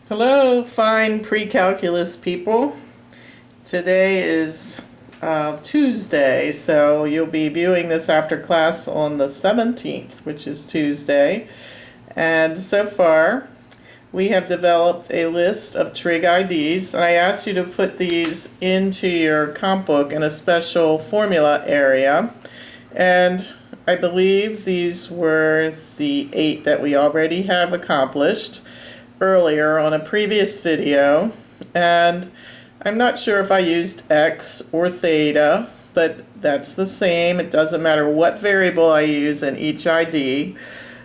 Hello, fine pre-calculus people. Today is Tuesday, so you'll be viewing this after class on the 17th, which is Tuesday. And so far, we have developed a list of Trig IDs. I asked you to put these into your comp book in a special formula area. And I believe these were the 8 that we already have accomplished earlier on a previous video, and I'm not sure if I used x or theta, but that's the same. It doesn't matter what variable I use in each ID.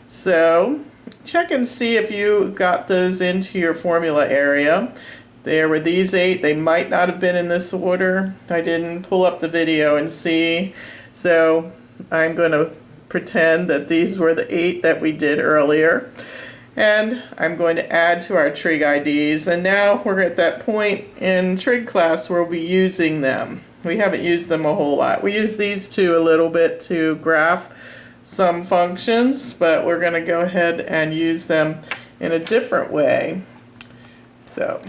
So check and see if you got those into your formula area. There were these 8. They might not have been in this order. I didn't pull up the video and see, so I'm going to pretend that these were the 8 that we did earlier. And I'm going to add to our trig IDs, and now we're at that point in trig class where we'll be using them. We haven't used them a whole lot. We use these two a little bit to graph some functions, but we're going to go ahead and use them in a different way. So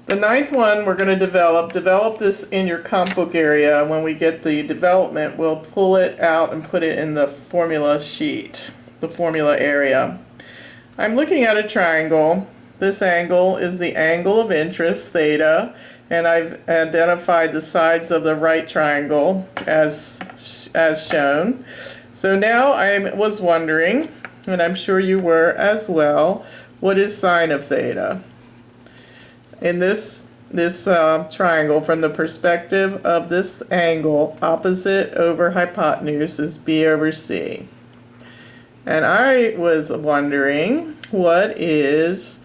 the 9th one we're going to develop this in your comp book area. When we get the development, we'll pull it out and put it in the formula sheet, the formula area. I'm looking at a triangle. This angle is the angle of interest, theta, and I've identified the sides of the right triangle as shown. So now I was wondering, and I'm sure you were as well, what is sine of theta? In this triangle, from the perspective of this angle, opposite over hypotenuse is b over c. And I was wondering, what is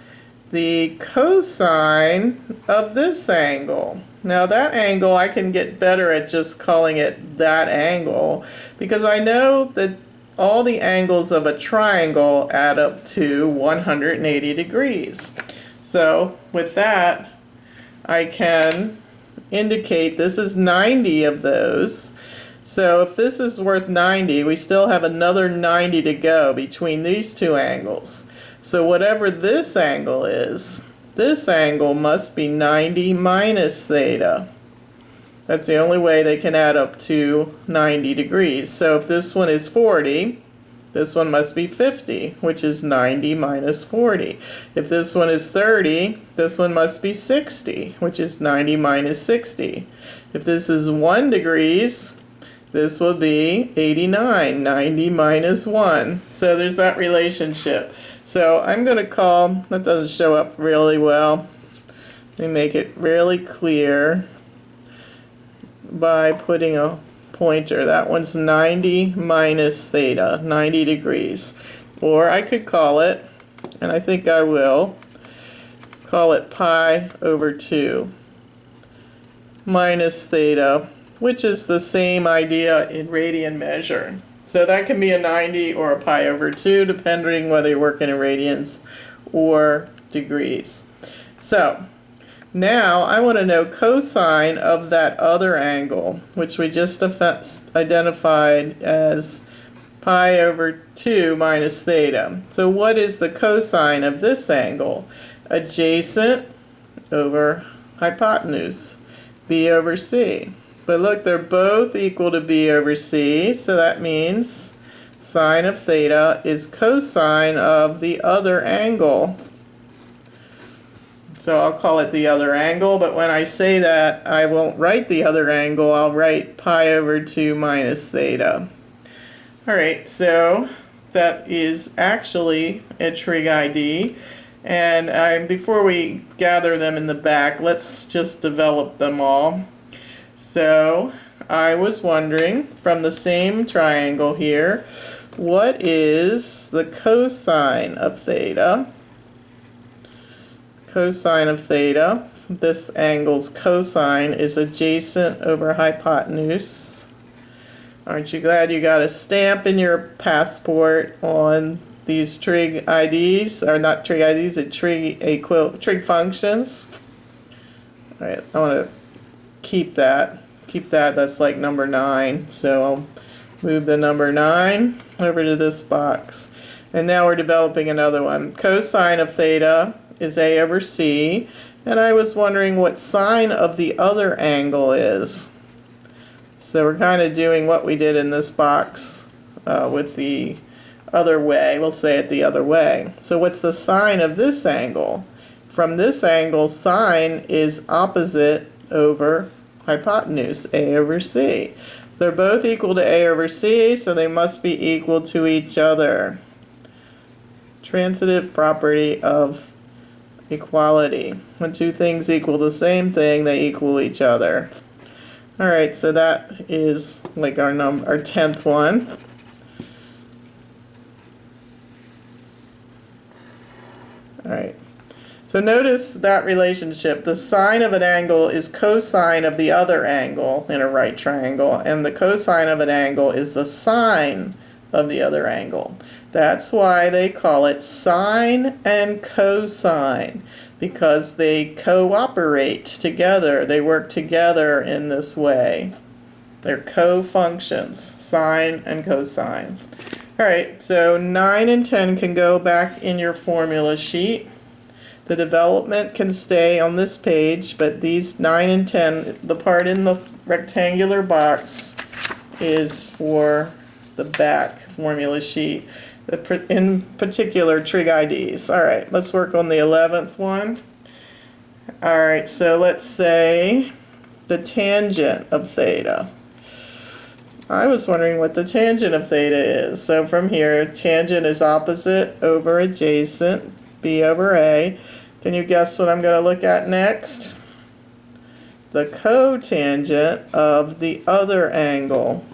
the cosine of this angle? Now that angle, I can get better at just calling it that angle, because I know that all the angles of a triangle add up to 180 degrees. So with that, I can indicate this is 90 of those. So if this is worth 90, we still have another 90 to go between these two angles. So whatever this angle is, this angle must be 90 minus theta. That's the only way they can add up to 90 degrees. So if this one is 40, this one must be 50, which is 90 minus 40. If this one is 30, this one must be 60, which is 90 minus 60. If this is 1 degrees, this will be 89, 90 minus 1. So there's that relationship. So I'm going to call, that doesn't show up really well. Let me make it really clear by putting a pointer. That one's 90 minus theta, 90 degrees. Or I could call it, and I think I will, call it pi over 2 minus theta, which is the same idea in radian measure. So that can be a 90 or a pi over 2, depending whether you're working in radians or degrees. So now I want to know cosine of that other angle, which we just identified as pi over 2 minus theta. So what is the cosine of this angle? Adjacent over hypotenuse, b over c. But look, they're both equal to b over c, so that means sine of theta is cosine of the other angle. So I'll call it the other angle, but when I say that, I won't write the other angle, I'll write pi over 2 minus theta. Alright, so that is actually a trig ID, and before we gather them in the back, let's just develop them all. So I was wondering, from the same triangle here, what is the cosine of theta? Cosine of theta, this angle's cosine is adjacent over hypotenuse. Aren't you glad you got a stamp in your passport on these trig IDs, or not trig IDs, trig functions? All right, I want to keep that, that's like number 9, so I'll move the number 9 over to this box. And now we're developing another one. Cosine of theta is A over C, and I was wondering what sine of the other angle is. So we're kind of doing what we did in this box with the other way. We'll say it the other way. So what's the sine of this angle? From this angle, sine is opposite over hypotenuse, A over C. So they're both equal to A over C, so they must be equal to each other. Transitive property of equality. When two things equal the same thing, they equal each other. All right, so that is like our 10th one. All right. So notice that relationship. The sine of an angle is cosine of the other angle in a right triangle, and the cosine of an angle is the sine of the other angle. That's why they call it sine and cosine, because they cooperate together. They work together in this way. They're co-functions, sine and cosine. All right, so 9 and 10 can go back in your formula sheet. The development can stay on this page, but these 9 and 10, the part in the rectangular box is for the back formula sheet, in particular trig IDs. All right, let's work on the 11th one. All right, so let's say the tangent of theta. I was wondering what the tangent of theta is. So from here, tangent is opposite over adjacent, B over A. Can you guess what I'm going to look at next? The cotangent of the other angle,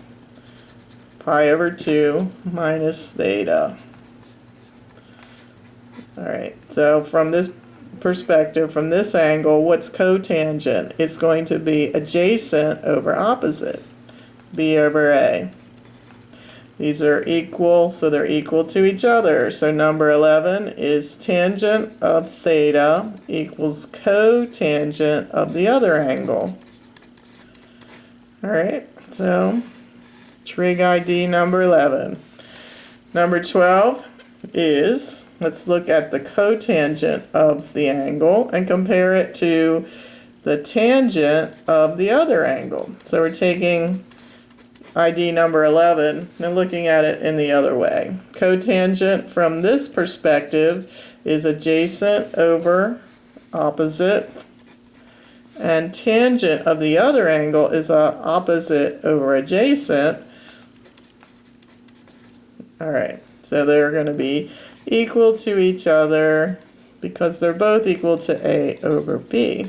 pi over 2 minus theta. All right, so from this perspective, from this angle, what's cotangent? It's going to be adjacent over opposite, B over A. These are equal, so they're equal to each other. So number 11 is tangent of theta equals cotangent of the other angle. All right, so trig ID number 11. Number 12 is, let's look at the cotangent of the angle and compare it to the tangent of the other angle. So we're taking ID number 11 and looking at it in the other way. Cotangent from this perspective is adjacent over opposite, and tangent of the other angle is opposite over adjacent. All right, so they're going to be equal to each other because they're both equal to A over B.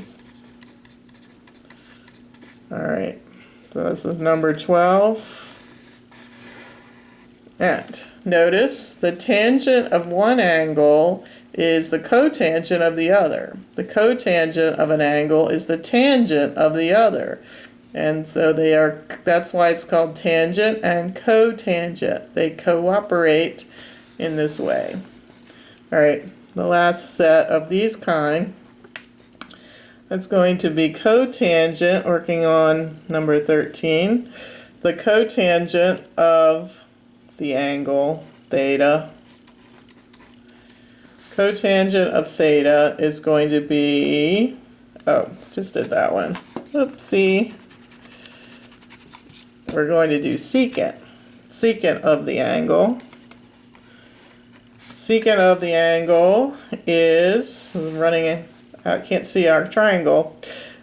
All right. So this is number 12. And notice the tangent of one angle is the cotangent of the other. The cotangent of an angle is the tangent of the other. And so that's why it's called tangent and cotangent. They cooperate in this way. All right, the last set of these kind. That's going to be cotangent, working on number 13. The cotangent of the angle theta. Cotangent of theta is going to be, oh, just did that one. Oopsie. We're going to do secant. Secant of the angle. Secant of the angle is running. I can't see our triangle.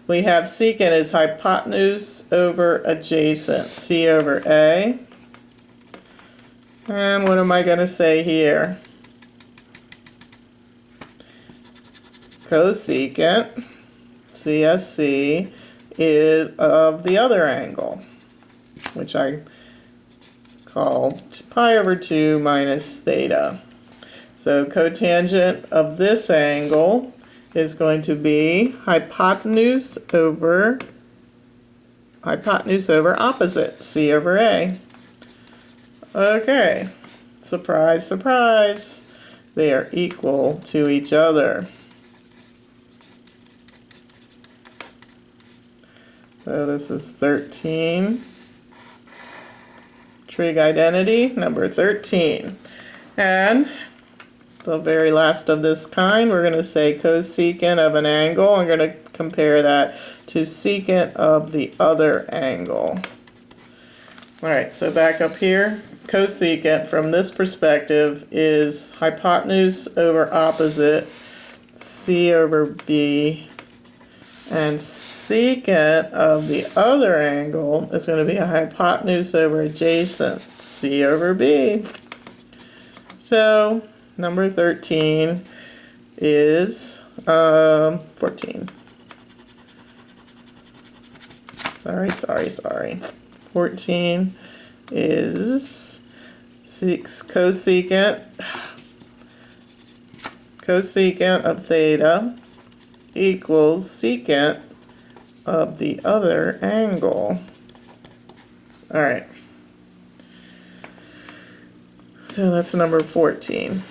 We have secant is hypotenuse over adjacent, C over A. And what am I going to say here? Cosecant, CSC, is of the other angle, which I called pi over 2 minus theta. So cotangent of this angle is going to be hypotenuse over opposite, C over A. Okay, surprise, surprise, they are equal to each other. So this is 13. Trig identity number 13. And the very last of this kind, we're going to say cosecant of an angle. I'm going to compare that to secant of the other angle. Alright, so back up here, cosecant from this perspective is hypotenuse over opposite, C over B, and secant of the other angle is going to be a hypotenuse over adjacent, C over B. So, number 13 is 14. Sorry. 14 is cosecant of theta equals secant of the other angle. All right. So that's number 14.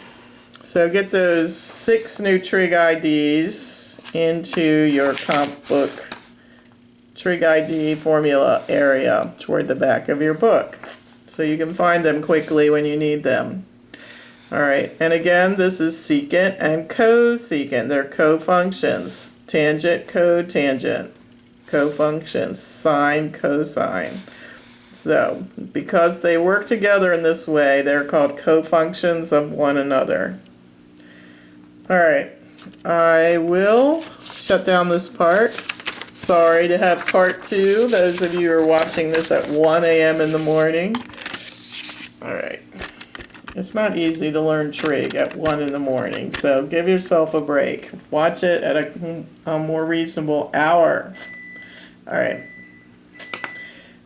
So get those 6 new Trig IDs into your comp book Trig ID formula area toward the back of your book, so you can find them quickly when you need them. Alright, and again, this is secant and cosecant. They're co-functions. Tangent, cotangent. Co-functions. Sine, cosine. So, because they work together in this way, they're called co-functions of one another. Alright, I will shut down this part. Sorry to have part 2, those of you who are watching this at 1 a.m. in the morning. Alright. It's not easy to learn trig at 1 in the morning, so give yourself a break. Watch it at a more reasonable hour. Alright.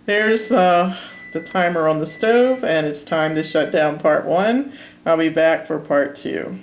There's the timer on the stove, and it's time to shut down part 1. I'll be back for part 2.